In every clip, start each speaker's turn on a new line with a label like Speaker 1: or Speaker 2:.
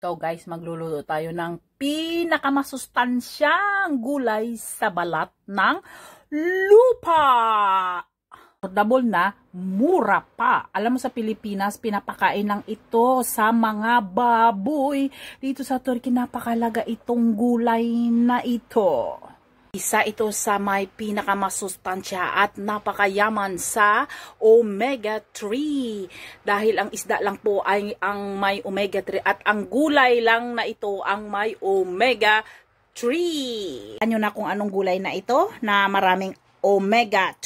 Speaker 1: So guys, magluluto tayo ng pinakamasustansyang gulay sa balat ng lupa. Affordable na, mura pa. Alam mo sa Pilipinas, pinapakain lang ito sa mga baboy. Dito sa Turkey, napakalaga itong gulay na ito. Isa ito sa may pinakamasustansya at napakayaman sa omega-3. Dahil ang isda lang po ay ang may omega-3 at ang gulay lang na ito ang may omega-3. Ano na kung anong gulay na ito na maraming omega-3?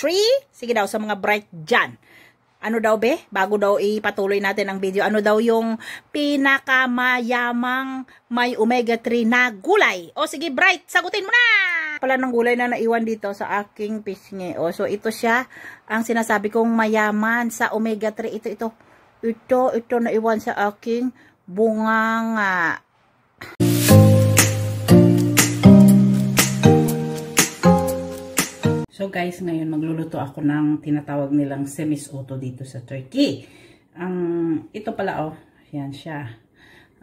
Speaker 1: Sige daw sa mga bright dyan. Ano daw be? Bago daw ipatuloy natin ang video. Ano daw yung pinakamayamang may omega-3 na gulay? O sige bright, sagutin mo na! Pala ng gulay na naiwan dito sa aking pisngi. O so ito siya ang sinasabi kong mayaman sa omega-3. Ito naiwan sa aking bunganga. So guys, ngayon magluluto ako ng tinatawag nilang semisoto dito sa Turkey. Ito pala yan siya.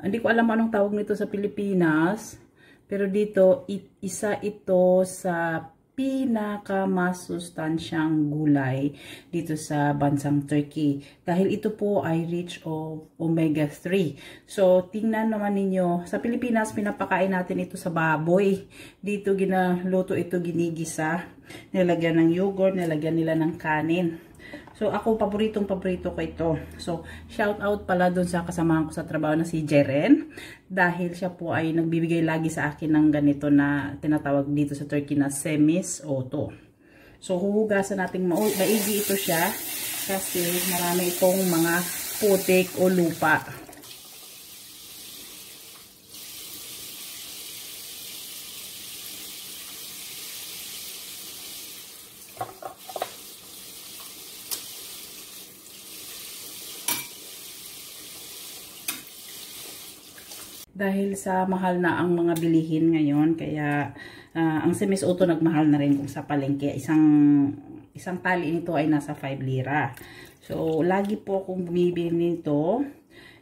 Speaker 1: Hindi ko alam anong tawag nito sa Pilipinas. Pero dito, isa ito sa pinakamasustansyang gulay dito sa bansang Turkey. Dahil ito po ay rich of omega-3. So, tingnan naman ninyo. Sa Pilipinas, pinapakain natin ito sa baboy. Dito, ginaluto ito, ginigisa. Nilagyan ng yogurt, nilagyan nila ng kanin. So, ako, paborito ko ito. So, shout out pala dun sa kasamahan ko sa trabaho na si Jeren. Dahil siya po ay nagbibigay lagi sa akin ng ganito na tinatawag dito sa Turkey na semisoto. So, huhugasan natin maigi ito siya. Kasi marami itong mga putik o lupa. Dahil sa mahal na ang mga bilihin ngayon, kaya ang semisoto nagmahal na rin kung sa palengke. Isang tali nito ay nasa 5 lira. So, lagi po akong bumibili nito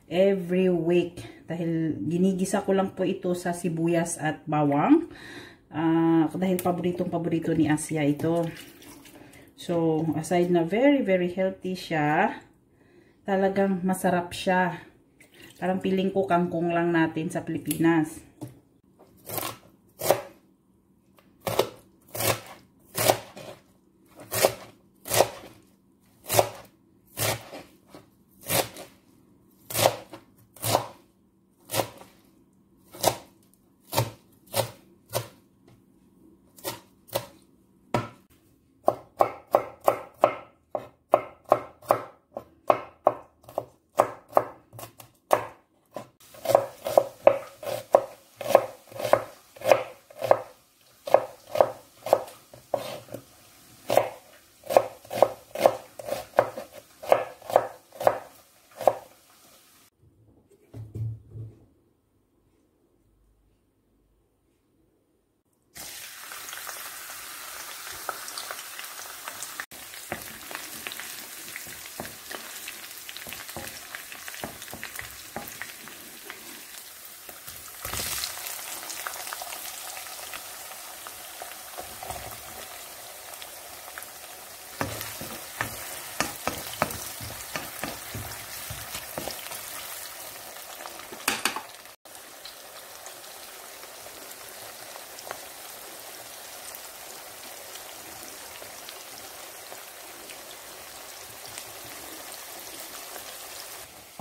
Speaker 1: every week. Dahil ginigisa ko lang po ito sa sibuyas at bawang. Dahil paborito ni Asya ito. So, aside na very, very healthy siya, talagang masarap siya. Parang piling ko kangkong lang natin sa Pilipinas.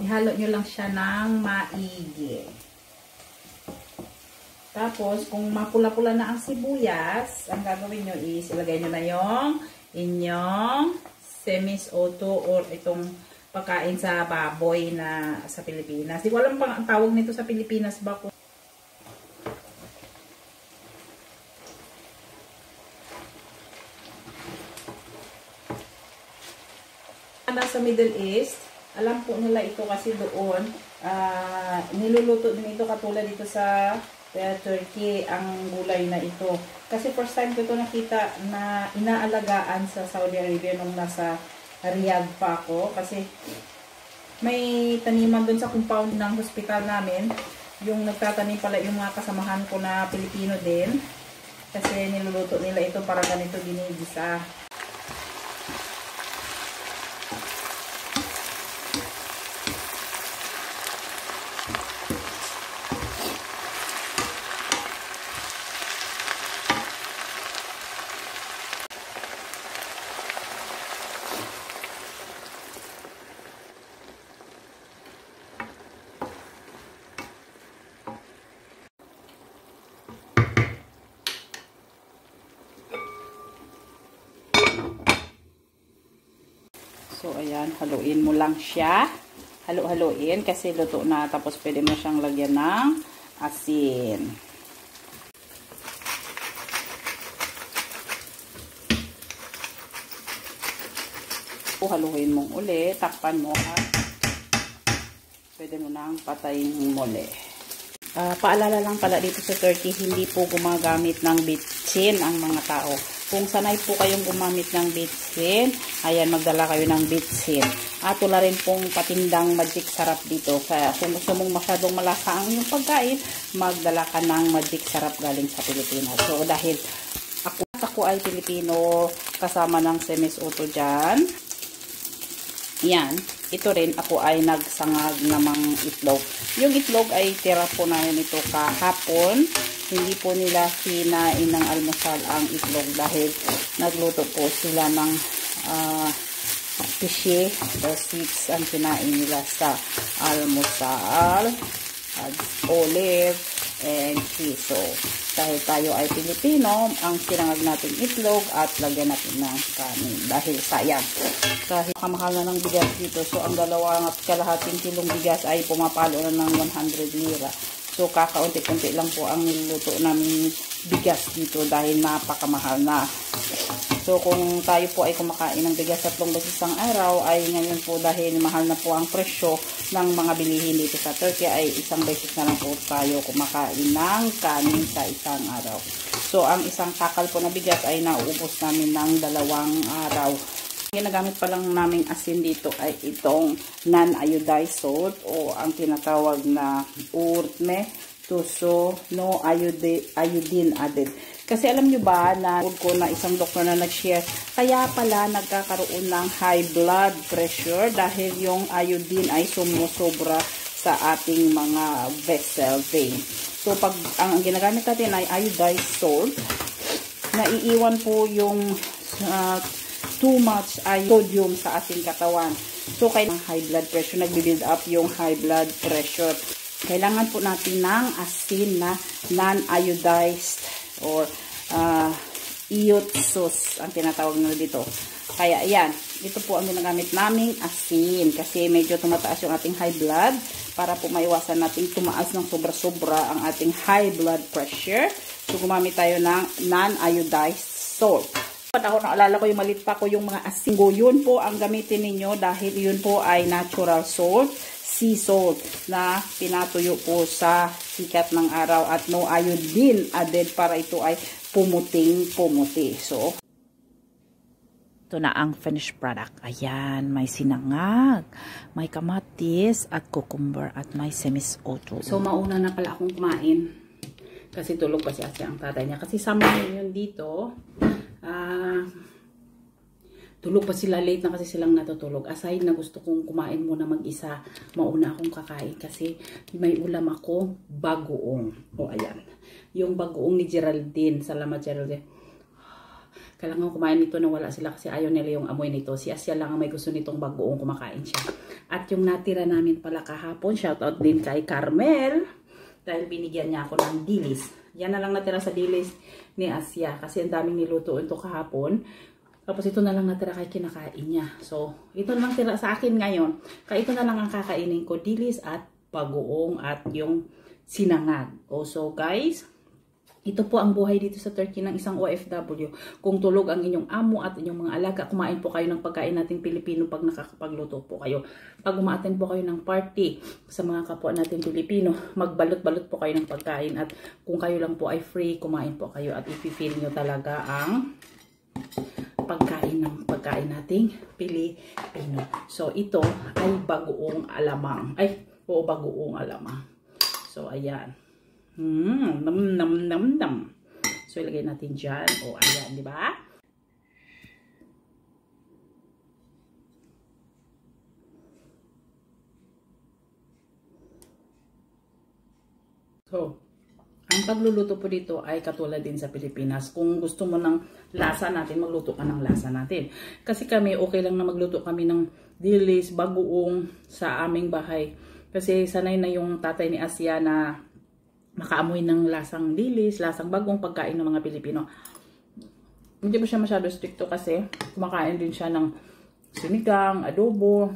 Speaker 1: Ihalo nyo lang siya ng maigi. Tapos, kung mapula-pula na ang sibuyas, ang gagawin nyo is, ilagay nyo na yung inyong semisoto or itong pagkain sa baboy na sa Pilipinas. Di ko alam pang ang tawag nito sa Pilipinas ba kung sa Middle East. Alam po nila ito kasi doon, niluluto din ito katulad dito sa Turkey, ang gulay na ito. Kasi first time ko ito nakita na inaalagaan sa Saudi Arabia nung nasa Riyadh pa ako. Kasi may taniman doon sa compound ng hospital namin Yung nagtatanim pala yung mga kasamahan ko na Pilipino din. Kasi niluluto nila ito para ganito ginigisa. So, ayan, haluin mo lang siya. Halo-haluin kasi luto na. Tapos, pwede mo siyang lagyan ng asin. Haluin mong uli. Takpan mo at pwede mo nang patayin muli. Paalala lang pala dito sa Turkey, hindi po gumagamit ng bitsin ang mga tao. Kung sanay po kayong gumamit ng bitsin, ayan, magdala kayo ng bitsin. At wala rin pong patindang magic sarap dito. Kaya kung gusto mong masyadong malasa ang iyong pagkain, magdala ka ng magic sarap galing sa Pilipinas. So, dahil ako ay Pilipino, kasama ng semis-auto dyan. Yan. Ito rin, ako ay nagsangag namang itlog. Yung itlog ay tira po na yun ito kahapon. Hindi po nila kinain ng almusal ang itlog dahil nagluto po sila ng fishy or six ang kinain nila sa almusal. Olive and cheese. So, dahil tayo ay Pilipino, ang sinangag natin itlog at lagyan natin ng kanin. Dahil sayang. Kahit kamahal na ng bigas dito, so ang 2.5 kilong bigas ay pumapalo na ng 100 lira. So, kakaunti-unti lang po ang niluluto namin bigas dito dahil napakamahal na. So, kung tayo po ay kumakain ng bigas 3 beses ang araw, ay ngayon po dahil mahal na po ang presyo ng mga bilihin dito sa Turkey, ay 1 beses na lang po tayo kumakain ng kanin sa isang araw. So, ang isang takal po na bigas ay nauubos namin ng 2 araw. Ginagamit pa lang naming asin dito ay itong non-iodized salt o ang tinatawag na urme, tuso, no iodine added. Kasi alam nyo ba na ko na isang doktor na nag-share, kaya pala nagkakaroon ng high blood pressure dahil yung iodine ay sumusobra sa ating mga vessel vein. So pag ang ginagamit natin ay iodized salt, naiiwan po yung too much sodium sa ating katawan. So, kailangan high blood pressure, nagbi-build up yung high blood pressure. Kailangan po natin ng asin na non-iodized or iot sauce ang tinatawag nila dito. Kaya, ayan, ito po ang ginagamit naming asin kasi medyo tumataas yung ating high blood para po maiwasan natin tumaas ng sobra-sobra ang ating high blood pressure. So, gumamit tayo ng non-iodized salt. Ako naalala ko yung malit pa ko yung mga asin. Yun po ang gamitin ninyo dahil yun po ay natural salt, sea salt na pinatuyo po sa sikat ng araw at no iodine added para ito ay pumuting-pumuti. So, ito na ang finished product. Ayan, may sinangag, may kamatis at cucumber at may semis-auto. So, mauna na pala akong kumain kasi tulog pa siya ang tatay niya. Kasi sama yun dito. Tulog pa sila, late na kasi silang natutulog. Aside na gusto kong kumain muna mag-isa, mauna akong kakain kasi may ulam ako, bagoong. O ayan, yung bagoong ni Geraldine. Salamat Geraldine. Kailangan kumain nito na wala sila kasi ayaw nila yung amoy nito. Si Asya lang ang may gusto nitong bagoong, kumakain siya. At yung natira namin pala kahapon, shoutout din kay Carmel dahil binigyan niya ako ng dilis. Yan na lang natira sa dilis ni Asya kasi ang daming niluto ito kahapon. Tapos ito na lang natira kay kinakain niya. So, ito na lang tira sa akin ngayon. Kaya ito na lang ang kakainin ko, dilis at bagoong at yung sinangag. So guys, ito po ang buhay dito sa Turkey ng isang OFW. Kung tulog ang inyong amo at inyong mga alaga, kumain po kayo ng pagkain nating Pilipino pag nakakapagluto po kayo. Pag umaattend po kayo ng party sa mga kapwa natin Pilipino, magbalot-balot po kayo ng pagkain. At kung kayo lang po ay free, kumain po kayo at ipifeel nyo talaga ang pagkain nating Pilipino. So, ito ay bagoong alamang. Bagoong alamang. So, ayan. Nam, nam, nam, nam. So, ilagay natin dyan. O, ayan, di ba? So, ang pagluluto po dito ay katulad din sa Pilipinas. Kung gusto mo ng lasa natin, magluto ka ng lasa natin. Kasi kami, okay lang na magluto kami ng dilis, bagoong sa aming bahay. Kasi sanay na yung tatay ni Asia na makaamoy ng lasang dilis, lasang bagong pagkain ng mga Pilipino. Hindi mo siya masyado stricto kasi kumakain din siya ng sinigang, adobo,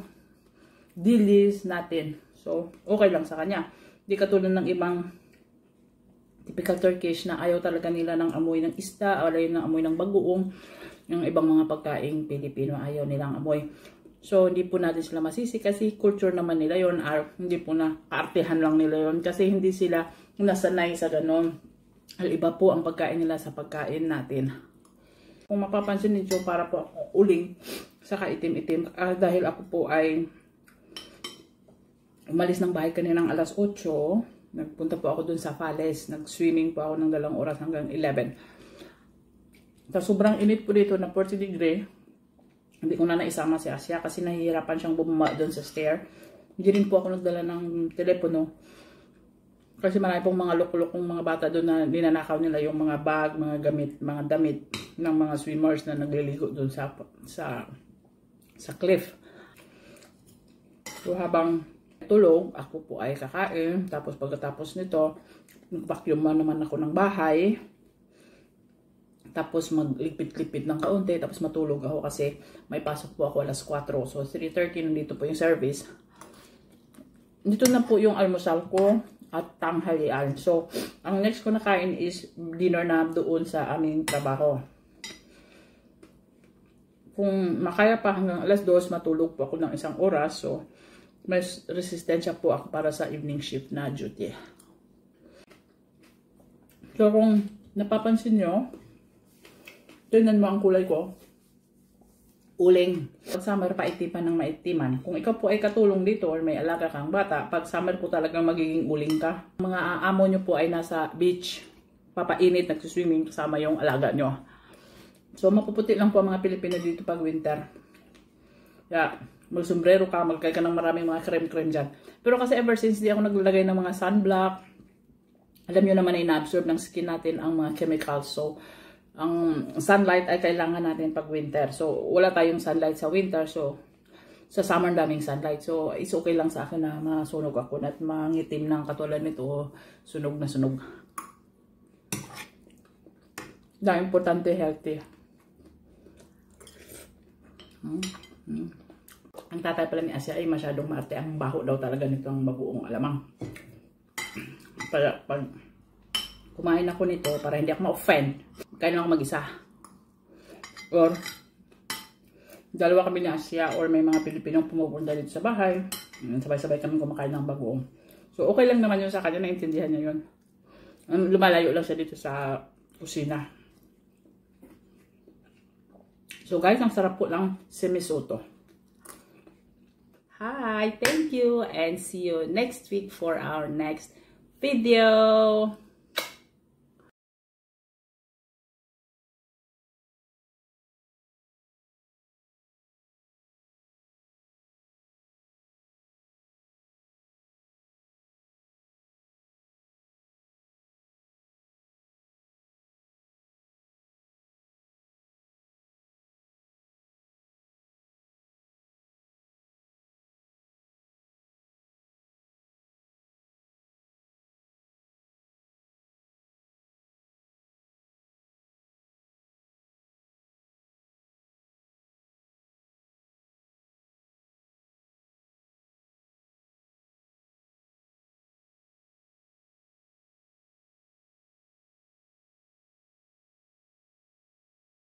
Speaker 1: dilis natin. So, okay lang sa kanya. Hindi katulad ng ibang typical Turkish na ayaw talaga nila ng amoy ng isda, ayaw ng amoy ng bagoong, yung ibang mga pagkaing Pilipino ayaw nilang amoy. So, hindi po natin sila masisi kasi culture naman nila yon, hindi po na kaartehan lang nila yon kasi hindi sila nasanay sa ganon. Iba po ang pagkain nila sa pagkain natin. Kung mapapansin niyo, para po ako uling, saka itim-itim, dahil ako po ay umalis ng bahay kaninang alas 8, nagpunta po ako dun sa Falles. Nag-swimming po ako ng 2 oras hanggang 11. Tapos sobrang init po dito na 40 degree. Hindi ko na naisama si Asia kasi nahihirapan siyang bumaba dun sa stair. Hindi rin po ako nagdala ng telepono. Kasi marami pong mga lukulukong mga bata dun na ninanakaw nila yung mga bag, mga gamit, mga damit ng mga swimmers na nagliligo dun sa cliff. So habang tulog, ako po ay kakain. Tapos pagkatapos nito, nag-vacuum naman ako ng bahay. Tapos magligpit-lipit ng kaunti. Tapos matulog ako kasi may pasok po ako alas 4. So 3:30 nandito po yung service. Dito na po yung almusal ko at tanghalian. So ang next ko na kain is dinner na doon sa aming trabaho. Kung makaya pa hanggang alas 2, matulog po ako ng 1 oras. So may resistensya po ako para sa evening shift na duty. So kung napapansin nyo, tignan mo ang kulay ko. Uling. Pag summer, paitipan ng maitiman. Kung ikaw po ay katulong dito or may alaga kang bata, pag summer po talagang magiging uling ka. Mga amo nyo po ay nasa beach, papainit, nagsiswimming kasama yung alaga nyo. So mapuputi lang po ang mga Pilipino dito pag winter. Yeah. Magsombrero ka, magkay ka ng maraming mga krem-krem dyan. Pero kasi ever since di ako naglalagay ng mga sunblock, alam nyo naman na ina-absorb ng skin natin ang mga chemicals. So, ang sunlight ay kailangan natin pag winter. So, wala tayong sunlight sa winter. So, sa summer daming sunlight. So, it's okay lang sa akin na masunog ako at mangitim ng katulad nito, sunog na sunog. Dahil importante healthy. Ang tatay pala ni Asia ay masyadong maarte. Ang baho daw talaga nito ang bagoong alamang. Pag kumain ako nito, para hindi ako ma-offend, kain lang ako mag-isa. Or, dalawa kami ni Asia or may mga Pilipinong pumupunta dito sa bahay. Sabay-sabay kami kumakain ng bagoong. So, okay lang naman yun sa kanya. Naintindihan niya yun. Lumalayo lang siya dito sa kusina. So, guys, ang sarap po lang semisoto. Hi, thank you and see you next week for our next video.